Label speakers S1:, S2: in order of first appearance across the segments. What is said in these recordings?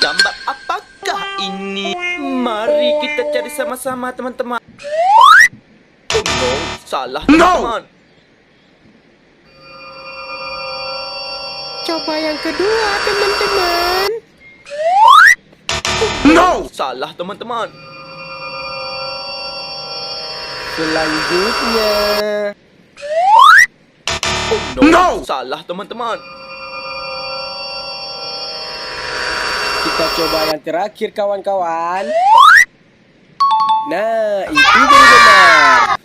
S1: Gambar apakah ini? Mari kita cari sama-sama, teman-teman. Oh no, salah teman-teman.
S2: Coba yang kedua, teman-teman.
S1: No, salah teman-teman.
S2: Selanjutnya.
S1: Oh no, salah teman-teman.
S2: Kita coba yang terakhir, kawan-kawan. Nah, itu benar.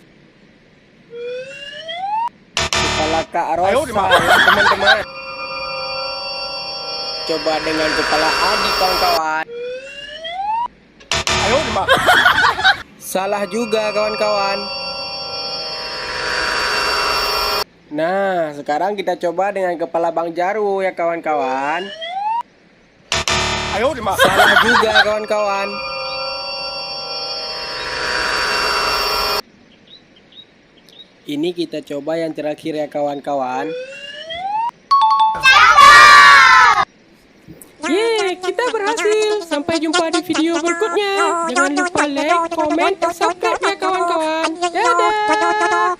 S2: Kepala Kak Ros salah, teman-teman. Coba dengan kepala Adi, kawan-kawan. Salah juga, kawan-kawan. Nah, sekarang kita coba dengan kepala Bang Jaru ya, kawan-kawan. Salah juga, kawan-kawan. Ini kita coba yang terakhir ya, kawan-kawan. Yeay, kita berhasil. Sampai jumpa di video berikutnya. Jangan lupa like, komen, dan subscribe ya, kawan-kawan. Dadah.